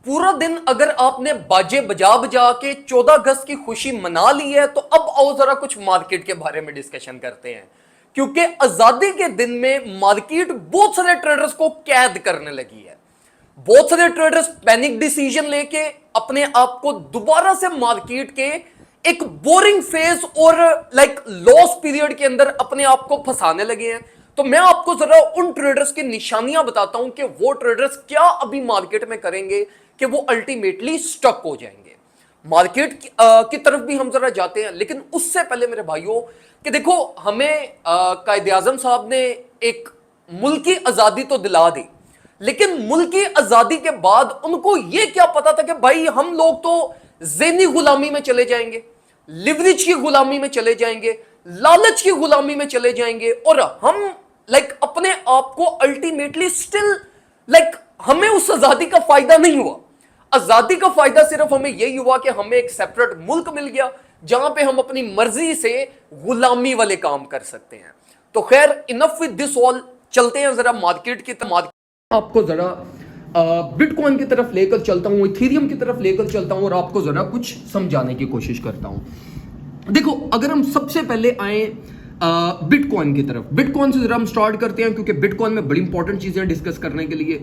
पूरा दिन अगर आपने बाजे बजा बजा के 14 अगस्त की खुशी मना ली है, तो अब आओ जरा कुछ मार्केट के बारे में डिस्कशन करते हैं। क्योंकि आजादी के दिन में मार्केट बहुत सारे ट्रेडर्स को कैद करने लगी है। बहुत सारे ट्रेडर्स पैनिक डिसीजन लेके अपने आप को दोबारा से मार्केट के एक बोरिंग फेज और लॉस पीरियड के अंदर अपने आप को फंसाने लगे हैं। तो मैं आपको जरा उन ट्रेडर्स की निशानियां बताता हूं कि वो ट्रेडर्स क्या अभी मार्केट में करेंगे कि वो अल्टीमेटली स्टक हो जाएंगे। मार्केट की तरफ भी हम जरा जाते हैं, लेकिन उससे पहले मेरे भाइयों कि देखो, हमें कायदे आजम साहब ने एक मुल्क की आजादी तो दिला दी, लेकिन मुल्क की आजादी के बाद उनको यह क्या पता था कि भाई हम लोग तो ज़हनी गुलामी में चले जाएंगे, लिवरेज की गुलामी में चले जाएंगे, लालच की गुलामी में चले जाएंगे, और हम अपने आप को अल्टीमेटली स्टिल हमें उस आजादी का फायदा नहीं हुआ। आजादी का फायदा सिर्फ हमें यही हुआ कि हमें एक सेपरेट मुल्क मिल गया जहां पे हम अपनी मर्जी से गुलामी वाले काम कर सकते हैं। तो खैर, इनफ विद दिस ऑल, चलते हैं जरा मार्केट की तरफ। आपको जरा बिटकॉइन की तरफ लेकर चलता हूं, इथेरियम की तरफ लेकर चलता हूं और आपको जरा कुछ समझाने की कोशिश करता हूं। देखो, अगर हम सबसे पहले आए बिटकॉइन की तरफ, बिटकॉइन से जरा हम स्टार्ट करते हैं क्योंकि बिटकॉइन में बड़ी इंपॉर्टेंट चीजें डिस्कस करने के लिए।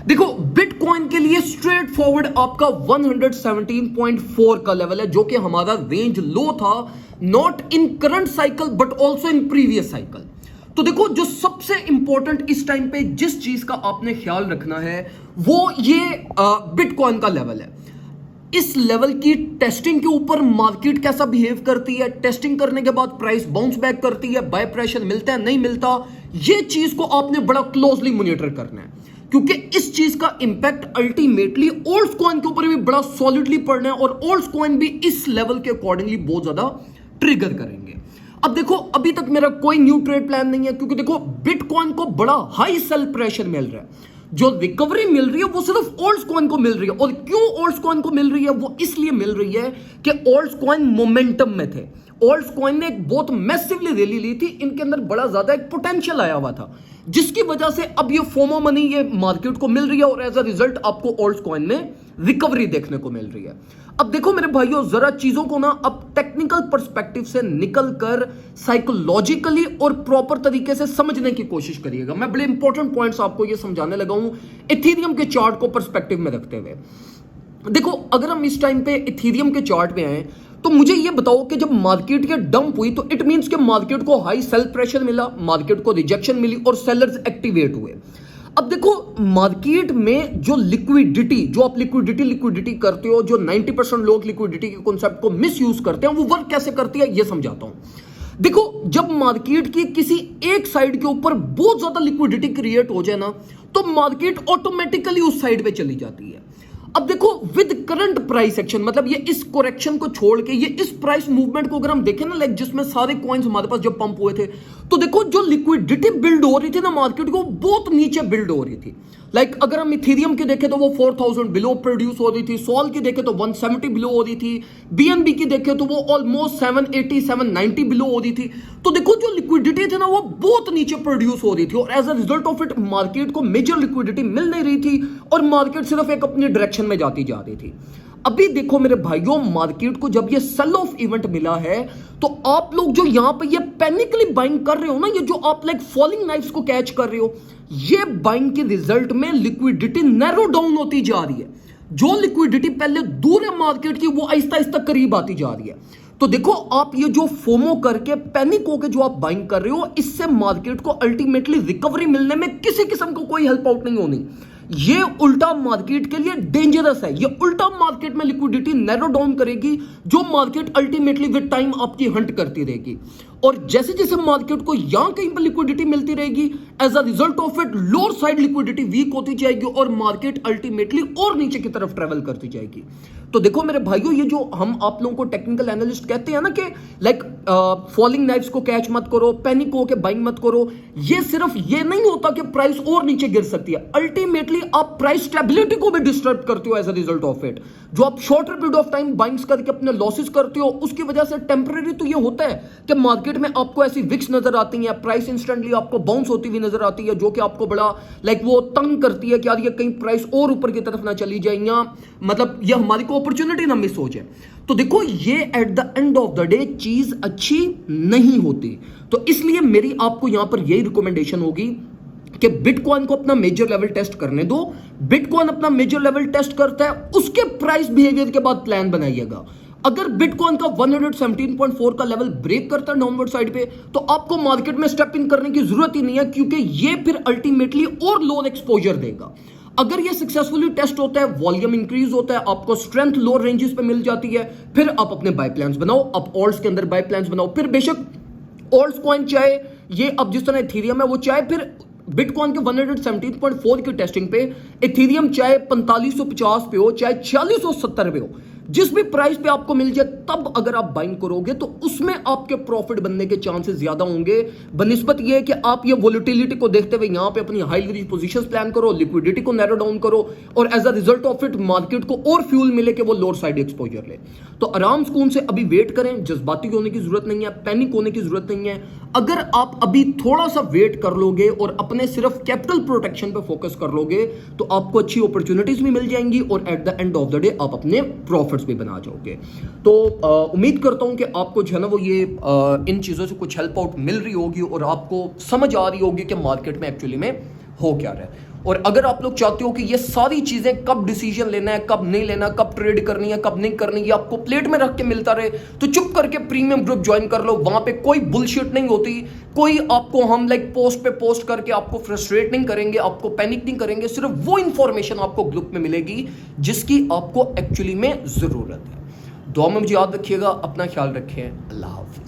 देखो, बिटकॉइन के लिए स्ट्रेट फॉरवर्ड आपका 117.4 का लेवल है, जो कि हमारा रेंज लो था, not in current cycle but also in previous cycle. तो देखो, जो सबसे इंपॉर्टेंट इस टाइम पे जिस चीज का आपने ख्याल रखना है वो ये बिटकॉइन का लेवल है। इस लेवल की टेस्टिंग के ऊपर मार्केट कैसा बिहेव करती है, टेस्टिंग करने के बाद प्राइस बाउंस बैक करती है, बाय प्रेशर मिलता है नहीं मिलता, ये चीज को आपने बड़ा क्लोजली मॉनिटर करना है, क्योंकि इस चीज का इंपैक्ट अल्टीमेटली ओल्ड कॉइन के ऊपर भी बड़ा सॉलिडली पड़ना है और ओल्ड कॉइन भी इस लेवल के अकॉर्डिंगली बहुत ज्यादा ट्रिगर करेंगे। अब देखो, अभी तक मेरा कोई न्यू ट्रेड प्लान नहीं है, क्योंकि देखो बिटकॉइन को बड़ा हाई सेल प्रेशर मिल रहा है। जो रिकवरी मिल रही है वो सिर्फ ओल्ड कॉइन को मिल रही है, और क्यों ओल्ड कॉइन को मिल रही है? वो इसलिए मिल रही है कि ओल्ड कॉइन मोमेंटम में थे। ओल्ड कॉइन ने एक बहुत मैसिवली रैली ली थी, इनके अंदर बड़ा ज्यादा एक पोटेंशियल आया हुआ था, जिसकी वजह से अब ये फोमो मनी ये मार्केट को मिल रही है और एज अ रिजल्ट आपको ओल्ड कॉइन में रिकवरी देखने को मिल रही है। अब देखो मेरे भाइयों, जरा चीजों को ना अब टेक्निकल पर्सपेक्टिव से निकलकर साइकोलॉजिकली और प्रॉपर तरीके से समझने की कोशिश करिएगा। मैं बड़े इंपॉर्टेंट पॉइंट्स आपको ये समझाने लगा हूं इथेरियम के चार्ट को पर्सपेक्टिव में रखते हुए। देखो, अगर हम इस टाइम पे इथेरियम के चार्ट पे आए तो मुझे ये बताओ कि जब मार्केट के डंप हुई तो इट मींस कि मार्केट को हाई सेल प्रेशर मिला, मार्केट को रिजेक्शन मिली और सेलर्स एक्टिवेट हुए। अब देखो, मार्केट में जो लिक्विडिटी, जो आप लिक्विडिटी करते हो, जो 90% लोग लिक्विडिटी के कॉन्सेप्ट को मिस यूज करते हैं, वो वर्क कैसे करती है ये समझाता हूं। देखो, जब मार्केट की किसी एक साइड के ऊपर बहुत ज्यादा लिक्विडिटी क्रिएट हो जाए ना, तो मार्केट ऑटोमेटिकली उस साइड पे चली जाती है। अब देखो, विद करंट प्राइस एक्शन, मतलब ये इस करेक्शन को छोड़ के ये इस प्राइस मूवमेंट को अगर हम देखें ना, जिसमें सारे कॉइन्स हमारे पास जब पंप हुए थे, तो देखो जो लिक्विडिटी बिल्ड हो रही थी ना मार्केट को, बहुत नीचे बिल्ड हो रही थी। अगर हम इथेरियम की देखें तो वो 4000 बिलो प्रोड्यूस हो रही थी, सोल की देखें तो 170 बिलो हो रही थी, बीएनबी की देखें तो वो ऑलमोस्ट 780 790 बिलो हो रही थी। तो देखो, जो लिक्विडिटी थी ना वो बहुत नीचे प्रोड्यूस हो रही थी और as a result of it market को मेजर लिक्विडिटी मिल नहीं रही थी और मार्केट सिर्फ एक अपनी डायरेक्शन में जाती जा रही थी। अभी देखो मेरे भाइयों, मार्केट को जब ये सेल ऑफ इवेंट मिला है तो आप लोग जो यहां पे ये पैनिकली बाइंग कर रहे हो ना, ये जो आप फॉलिंग नाइफ्स को कैच कर रहे हो, ये बाइंग के रिजल्ट में लिक्विडिटी नैरो डाउन होती जा रही है। जो लिक्विडिटी पहले दूर है मार्केट की, वो आहिस्ता आहिस्ता करीब आती जा रही है। तो देखो, आप ये जो फोमो करके पैनिक होकर जो आप बाइंग कर रहे हो, इससे मार्केट को अल्टीमेटली रिकवरी मिलने में किसी किस्म को कोई हेल्प आउट नहीं होनी। ये उल्टा मार्केट के लिए डेंजरस है। ये उल्टा मार्केट में लिक्विडिटी नैरो डाउन करेगी, जो मार्केट अल्टीमेटली विद टाइम आपकी हंट करती रहेगी। और जैसे जैसे मार्केट को यहां कहीं पर लिक्विडिटी मिलती रहेगी, as a result of it lower side liquidity weak होती जाएगी और मार्केट अल्टीमेटली और नीचे की तरफ ट्रेवल करती जाएगी। तो देखो मेरे भाइयों, ये जो हम आप लोगों को टेक्निकल एनालिस्ट कहते हैं ना कि फॉलिंग नाइफ्स को कैच मत करो, पैनिक हो के बाइंग मत करो, ये सिर्फ ये नहीं होता कि प्राइस और नीचे गिर सकती है, अल्टीमेटली आप प्राइस स्टेबिलिटी को भी डिस्टर्ब करते हो as a result of it. जो आप shorter period of time buyings करके अपने लॉसेस करते हो, उसकी वजह से टेम्परेरी तो ये होता है कि मार्केट मार्केट में आपको ऐसी विक्स नजर आती है, प्राइस इंस्टेंटली आपको बाउंस होती हुई नजर आती है, जो कि आपको बड़ा वो तंग करती है कि यार ये कहीं प्राइस और ऊपर की तरफ ना चली जाए, या मतलब ये हमारी को अपॉर्चुनिटी ना मिस हो जाए। तो देखो ये at the end of the day चीज अच्छी नहीं होती। तो इसलिए मेरी आपको यहां पर यही रिकमेंडेशन होगी कि बिटकॉइन को अपना मेजर लेवल टेस्ट करने दो। बिटकॉइन अपना मेजर लेवल टेस्ट करता है, उसके प्राइस बिहेवियर के बाद प्लान बनाइएगा। अगर बिटकॉइन का 117.4 का लेवल ब्रेक करता है डाउनवर्ड साइड पे, तो आपको मार्केट में स्टेप इन करने की जरूरत ही नहीं है, क्योंकि ये फिर अल्टीमेटली और लोअर एक्सपोजर देगा। अगर ये सक्सेसफुली टेस्ट होता है, वॉल्यूम इंक्रीज होता है, आपको स्ट्रेंथ लोअर रेंजेस पे मिल जाती है, फिर आप अपने बाय प्लान्स बनाओ, आप ऑल्ट्स के अंदर बाय प्लान्स बनाओ। फिर बेशक ऑल्ट्स कॉइन चाहे ये अब जिस तरह इथेरियम है वो चाहे फिर बिटकॉइन के 117.4 की टेस्टिंग पे इथेरियम चाहे 4550 पे हो, चाहे 4670 पे हो, जिस भी प्राइस पे आपको मिल जाए, तब अगर आप बाइंग करोगे तो उसमें आपके प्रॉफिट बनने के चांसेस ज्यादा होंगे, बनिस्बत ये कि आप ये वोलेटिलिटी को देखते हुए यहां पे अपनी हाई लीवरेज पोजीशंस प्लान करो, लिक्विडिटी को नैरो डाउन करो, और as a result of it market को और फ्यूल मिले कि वो लोअर साइड एक्सपोजर ले। तो आराम सुकून से अभी वेट करें, जज्बाती होने की जरूरत नहीं है, पैनिक होने की जरूरत नहीं है। अगर आप अभी थोड़ा सा वेट कर लोगे और अपने सिर्फ कैपिटल प्रोटेक्शन पे फोकस कर लोगे, तो आपको अच्छी अपॉर्चुनिटीज भी मिल जाएंगी और at the end of the day आप अपने प्रॉफिट्स भी बना जाओगे। तो उम्मीद करता हूं कि आपको जो है ना वो ये इन चीजों से कुछ हेल्प आउट मिल रही होगी और आपको समझ आ रही होगी कि मार्केट में एक्चुअली में हो क्या रहा है। और अगर आप लोग चाहते हो कि ये सारी चीजें कब डिसीजन लेना है, कब नहीं लेना, कब ट्रेड करनी है, कब नहीं करनी, ये आपको प्लेट में रख के मिलता रहे, तो चुप करके प्रीमियम ग्रुप ज्वाइन कर लो। वहां पे कोई बुलशिट नहीं होती, कोई आपको हम पोस्ट पे पोस्ट करके आपको फ्रस्ट्रेट नहीं करेंगे, आपको पैनिक नहीं करेंगे। सिर्फ वो इंफॉर्मेशन आपको ग्रुप में मिलेगी जिसकी आपको एक्चुअली में जरूरत है। दुआ में मुझे याद रखिएगा, अपना ख्याल रखें। अल्लाह हाफिज।